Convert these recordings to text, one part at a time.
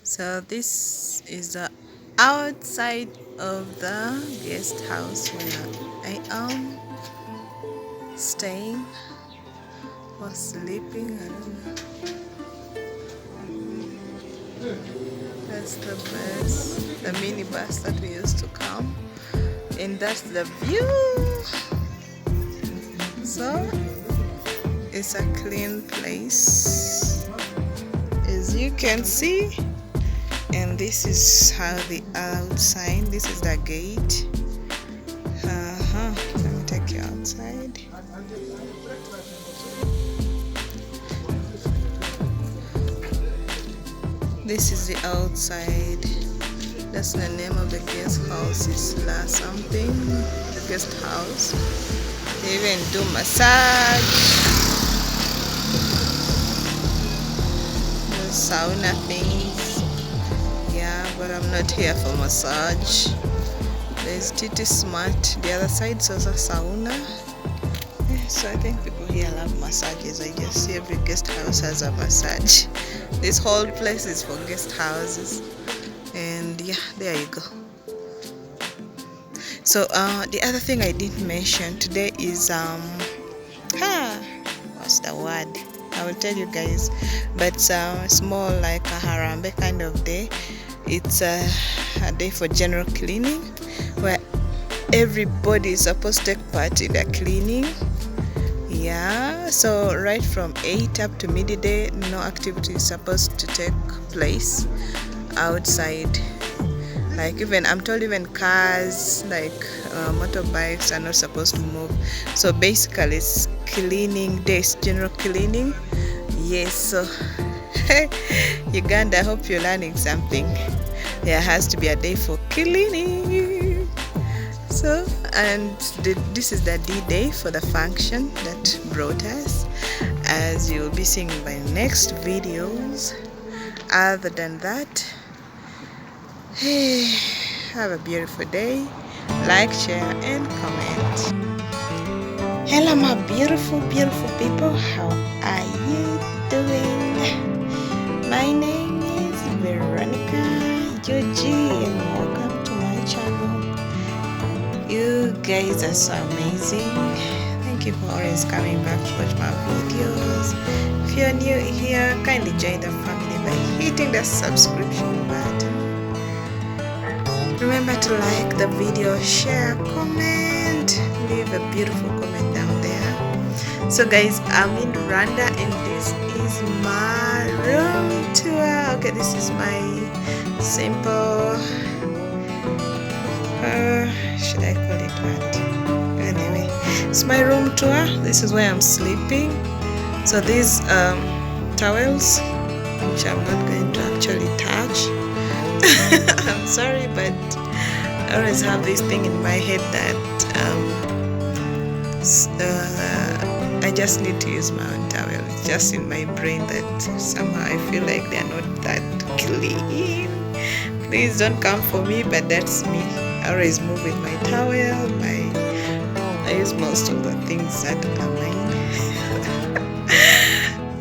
So this is the outside of the guest house where I am staying or sleeping. I don't know. That's the bus, the mini bus that we used to come, and that's the view. So it's a clean place, as you can see. And this is how the outside. This is the gate. Let me take you outside. This is the outside. That's the name of the guest house. It's La something. The guest house. They even do massage. The sauna things. Yeah, but I'm not here for massage. There's TT Smart. The other side is also sauna. So I think people here love massages. I just see every guest house has a massage. This whole place is for guest houses. And yeah, there you go. So the other thing I didn't mention today is what's the word? I will tell you guys, but it's more like a harambe kind of day. It's a day for general cleaning where everybody is supposed to take part in the cleaning. Yeah, so right from 8 up to midday, no activity is supposed to take place outside. Like I'm told even cars, like motorbikes are not supposed to move. So basically it's cleaning days, general cleaning. Yes, so Uganda, I hope you're learning something. There has to be a day for cleaning. So, and this is the D-Day for the function that brought us, as you'll be seeing in my next videos. Other than that, hey, have a beautiful day. Like, share, and comment. Hello, my beautiful, beautiful people. How are you doing? My name is Veronica Joji, and welcome to my channel. You guys are so amazing. Thank you for always coming back to watch my videos. If you're new here, kindly join the family by hitting the subscription button. Remember to like the video, share, comment, leave a beautiful comment down there. So guys, I'm in Rwanda and this is my room tour. Okay, this is my simple should I call it what? Anyway, it's my room tour. This is where I'm sleeping. So these towels, which I'm not going to actually touch. I'm sorry, but I always have this thing in my head that I just need to use my own towel. It's just in my brain that somehow I feel like they're not that clean. Please don't come for me, but that's me. I always move with my towel. I use most of the things that are mine.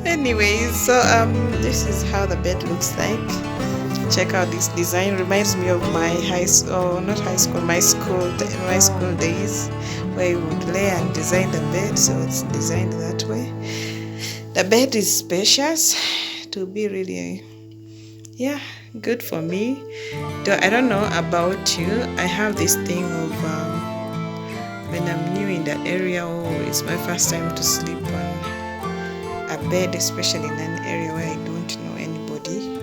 Anyways, so this is how the bed looks like. Check out this design. Reminds me of my my school days, where you would lay and design the bed. So it's designed that way. The bed is spacious to be really, yeah, good for me. Though I don't know about you, I have this thing of when I'm new in the area, or it's my first time to sleep on a bed, especially in an area where I don't know anybody.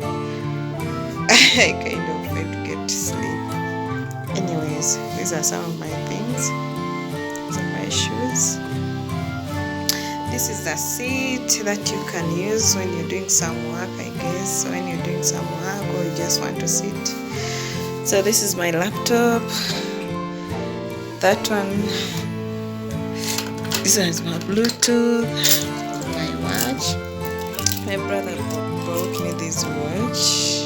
I kind of fail to get to sleep. Anyways, these are some of my things. These are my shoes. This is the seat that you can use when you're doing some work, I guess. When you're doing some work or you just want to sit. So this is my laptop. That one. This one is my Bluetooth. My watch. My brother brought me this watch.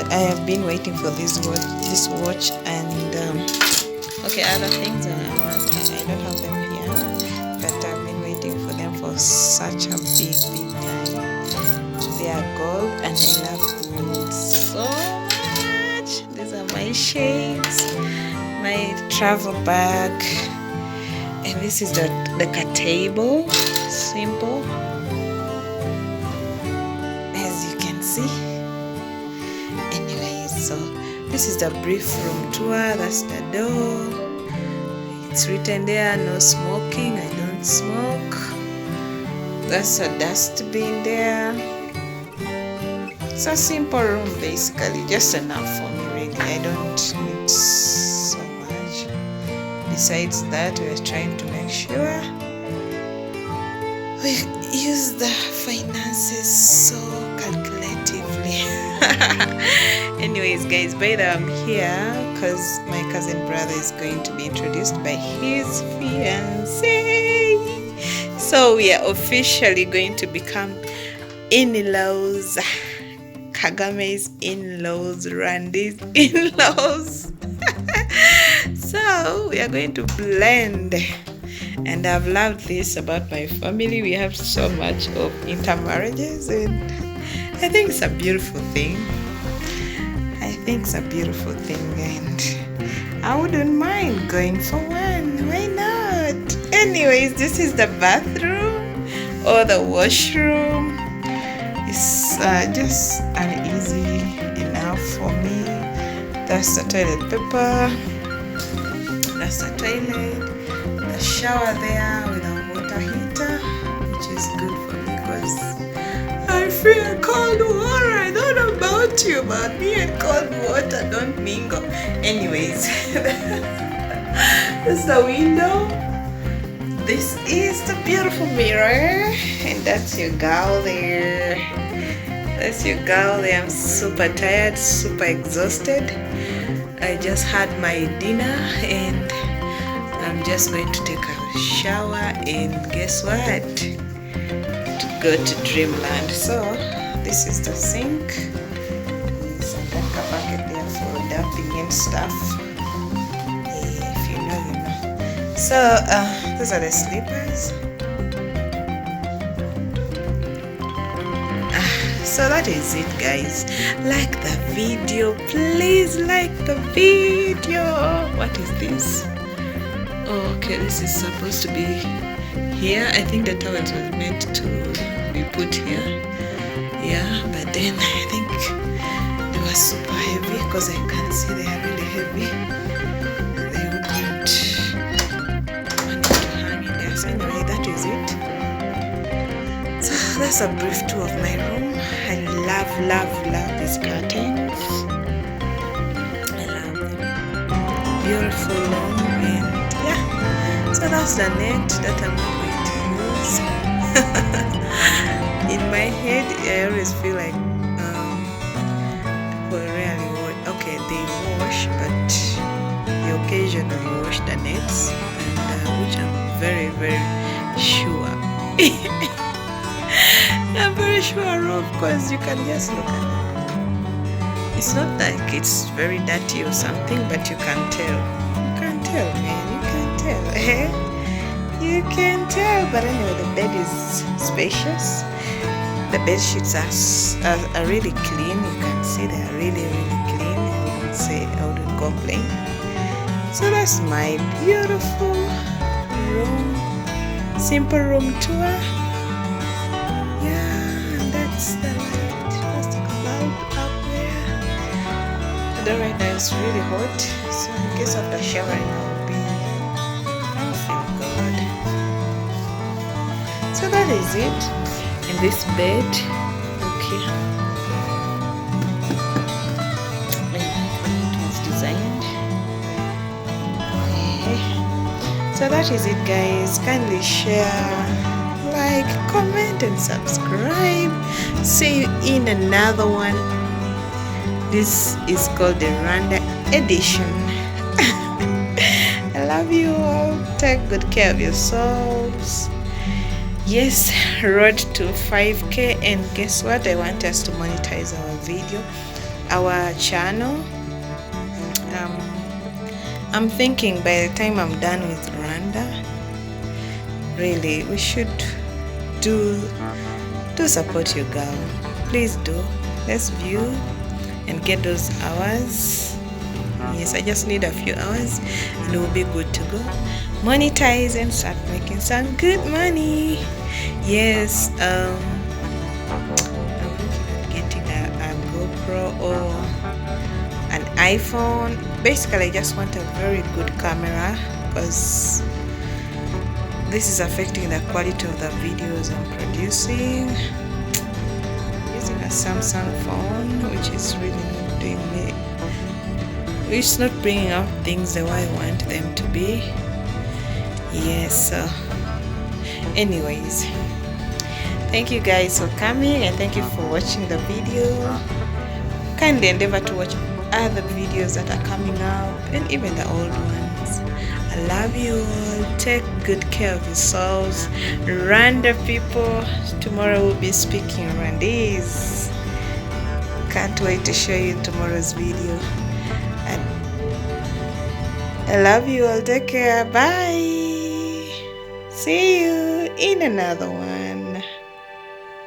I have been waiting for this watch, and okay, other things I don't have them here, but I've been waiting for them for such a big time. They are gold, and I love gold so much. These are my shades, my travel bag, and this is the table. Simple, as you can see. Anyway, so this is the brief room tour. That's the door. It's written there, no smoking. I don't smoke. That's a dustbin there. It's a simple room, basically, just enough for me, really. I don't need so much. Besides that, we're trying to make sure we use the finances so calculatively. Anyways, guys, by the way, I'm here because my cousin brother is going to be introduced by his fiancée. So we are officially going to become in-laws. Kagame's in-laws, Randy's in-laws. So we are going to blend. And I've loved this about my family. We have so much of intermarriages, and I think it's a beautiful thing. And I wouldn't mind going for one. Why not? Anyways, this is the bathroom or the washroom. It's just uneasy enough for me. That's the toilet paper. That's the toilet. The shower there with a water heater, which is good for me because I feel cold water. I don't know about you, but me and cold water don't mingle. Anyways, this is the window. This is the beautiful mirror, and that's your girl there. I'm super tired, super exhausted. I just had my dinner and I'm just going to take a shower, and guess what? To go to dreamland. So this is the sink. There's a bucket there for dumping and stuff. If you know, you know. So those are the slippers. So that is it, guys. Like the video, please like the video. What is this? Oh, okay, this is supposed to be here. I think the towels was meant to be put here. Yeah, but then I think they were super heavy because I can see they are really heavy. They wouldn't want to hang in there. So anyway, that is it. So that's a brief tour of my room. I love these curtains. I love them. Beautiful, long, and yeah. So that's the net that I'm not going to use. In my head, I always feel like people rarely wash. Okay, they wash, but they occasionally wash the nets, and which I'm very sure. I'm very sure of, because you can just look at it. It's not like it's very dirty or something, but you can tell. You can tell, man. You can tell. You can tell. But anyway, the bed is spacious. The bed sheets are really clean. You can see they are really clean. I wouldn't complain. So that's my beautiful room. Simple room tour. That's the light. That's the cloud up there. Although right now it's really hot, so in case of the showering I'll feel good. So that is it. And this bed, okay, it was designed. Okay. So that is it, guys. Kindly share, like, comment and subscribe. See you in another one. This is called the Rwanda edition. I love you all. Take good care of yourselves. Yes, road to 5K, and guess what? I want us to monetize our channel. I'm thinking by the time I'm done with Rwanda, really we should do support your girl. please do. Let's view and get those hours. Yes, I just need a few hours and we'll be good to go. Monetize and start making some good money. Yes, I'm looking at getting a GoPro or an iPhone. Basically, I just want a very good camera because this is affecting the quality of the videos I'm producing. I'm using a Samsung phone, which is really not doing me. It's not bringing out things the way I want them to be. Yes. Anyways, thank you guys for coming and thank you for watching the video. Kindly endeavor to watch other videos that are coming up and even the old ones. I love you all. Take good care of yourselves. Rwanda people. Tomorrow we'll be speaking Rwandese. Can't wait to show you tomorrow's video. And I love you all. Take care. Bye. See you in another one.